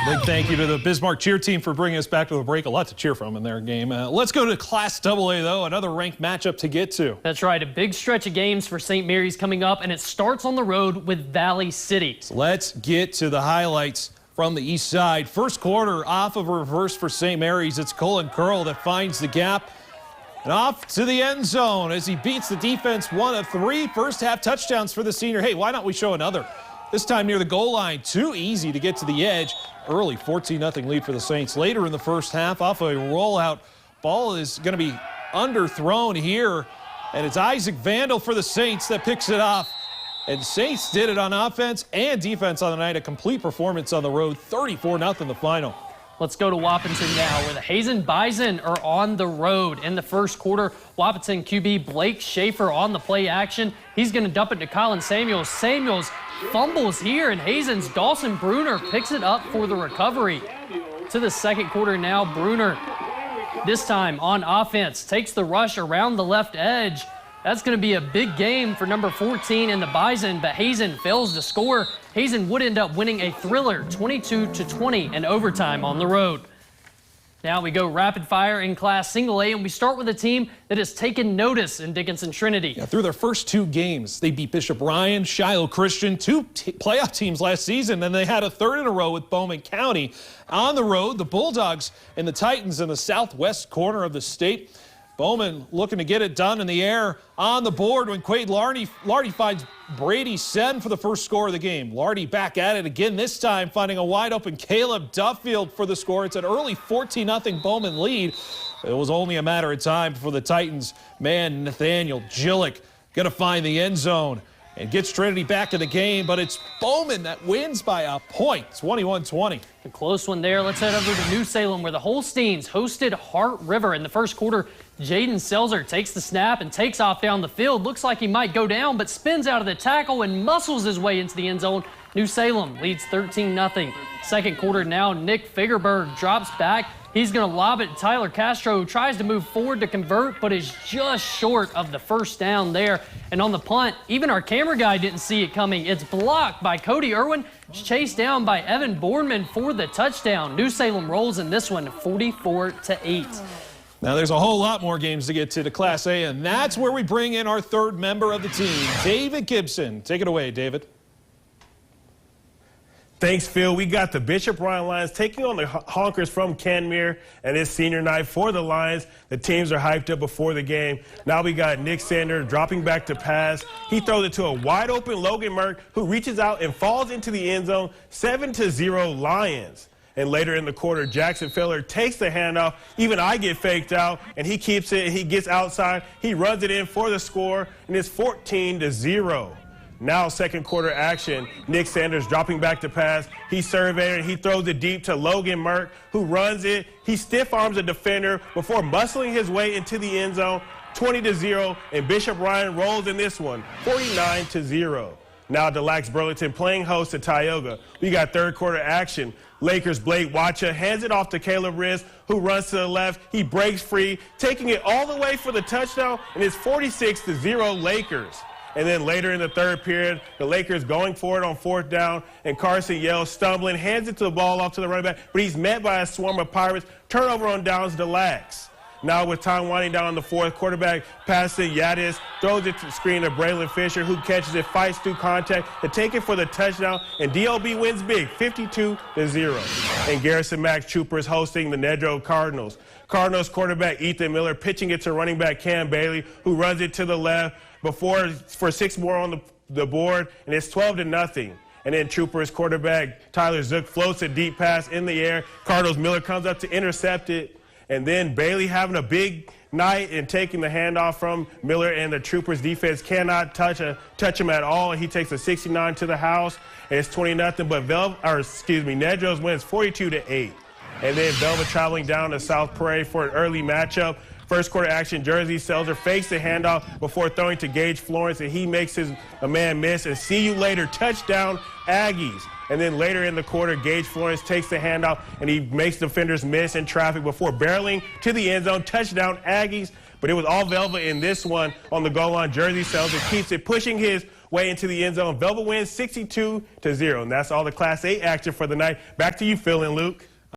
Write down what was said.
Big thank you to the Bismarck cheer team for bringing us back to the break. A lot to cheer from in their game. Let's go to Class AA, though, another ranked matchup to get to. That's right, a big stretch of games for St. Mary's coming up, and it starts on the road with Valley City. So let's get to the highlights from the east side. First quarter off of a reverse for St. Mary's. It's Cullen Curl that finds the gap. And off to the end zone as he beats the defense. 1 of 3 first half touchdowns for the senior. Hey, why don't we show another? This time near the goal line. Too easy to get to the edge. Early 14-0 lead for the Saints. Later in the first half, off a rollout, ball is going to be underthrown here. And it's Isaac Vandal for the Saints that picks it off. And Saints did it on offense and defense on the night. A complete performance on the road. 34-0 the final. Let's go to Wahpeton now, where the Hazen Bison are on the road. In the first quarter, Wahpeton QB Blake Schaefer on the play action. He's going to dump it to Colin Samuels. Samuels fumbles here, and Hazen's Dawson Bruner picks it up for the recovery. To the second quarter now, Bruner, this time on offense, takes the rush around the left edge. That's going to be a big game for number 14 in the Bison, but Hazen fails to score. Hazen would end up winning a thriller 22-20 in overtime on the road. Now we go rapid fire in Class Single A, and we start with a team that has taken notice in Dickinson Trinity. Yeah, through their first 2 games, they beat Bishop Ryan, Shiloh Christian, 2 playoff teams last season, and they had a third in a row with Bowman County. On the road, the Bulldogs and the Titans in the southwest corner of the state. Bowman looking to get it done in the air on the board when Quade Lardy finds Brady Sen for the first score of the game. Lardy back at it again, this time finding a wide open Caleb Duffield for the score. It's an early 14-0 Bowman lead. It was only a matter of time before the Titans man Nathaniel Gillick going to find the end zone and gets Trinity back in the game, but it's Bowman that wins by a point, 21-20. A close one there. Let's head over to New Salem, where the Holsteins hosted Hart River. In the first quarter, Jaden Selzer takes the snap and takes off down the field. Looks like he might go down, but spins out of the tackle and muscles his way into the end zone. New Salem leads 13-0. Second quarter now, Nick Figerberg drops back. He's going to lob it to Tyler Castro, who tries to move forward to convert, but is just short of the first down there. And on the punt, even our camera guy didn't see it coming. It's blocked by Cody Irwin. It's chased down by Evan Boardman for the touchdown. New Salem rolls in this one 44-8. Now there's a whole lot more games to get to Class A, and that's where we bring in our third member of the team, David Gibson. Take it away, David. Thanks, Phil. We got the Bishop Ryan Lions taking on the Honkers from Canmere, and it's senior night for the Lions. The teams are hyped up before the game. Now we got Nick Sanders dropping back to pass. He throws it to a wide-open Logan Merck, who reaches out and falls into the end zone. 7-0 Lions. And later in the quarter, Jackson Filler takes the handoff. Even I get faked out, and he keeps it. He gets outside. He runs it in for the score, and it's 14-0. Now second quarter action, Nick Sanders dropping back to pass. He surveys and he throws it deep to Logan Merck, who runs it. He stiff arms a defender before muscling his way into the end zone. 20-0, and Bishop Ryan rolls in this one, 49-0. Now DeLax Burlington playing host to Tioga. We got third quarter action. Lakers' Blake Watcha hands it off to Caleb Riz, who runs to the left. He breaks free, taking it all the way for the touchdown, and it's 46-0 Lakers. And then later in the third period, the Lakers going for it on fourth down, and Carson Yell stumbling, hands it to the ball off to the running back, but he's met by a swarm of Pirates. Turnover on downs, DeLax. Now with time winding down in the fourth, quarterback pass to Yadis, throws it to the screen to Braylon Fisher, who catches it, fights through contact to take it for the touchdown, and DLB wins big, 52-0. And Garrison Max Trooper is hosting the Nedrow Cardinals. Cardinals quarterback Ethan Miller pitching it to running back Cam Bailey, who runs it to the left for 6 more on the board, and it's 12-0. And then Troopers quarterback Tyler Zook floats a deep pass in the air. Cardinals Miller comes up to intercept it. And then Bailey having a big night and taking the handoff from Miller, and the Troopers defense cannot touch him at all. He takes a 69 to the house, and it's 20-0. But Nedrows wins 42-8. And then Velvet traveling down to South Parade for an early matchup. First quarter action, Jersey Selzer fakes the handoff before throwing to Gage Florence, and he makes a man miss. And see you later, touchdown Aggies. And then later in the quarter, Gage Florence takes the handoff, and he makes defenders miss in traffic before barreling to the end zone, touchdown Aggies. But it was all Velvet in this one on the goal line. Jersey Selzer keeps it, pushing his way into the end zone. Velvet wins 62-0. And that's all the Class A action for the night. Back to you, Phil and Luke.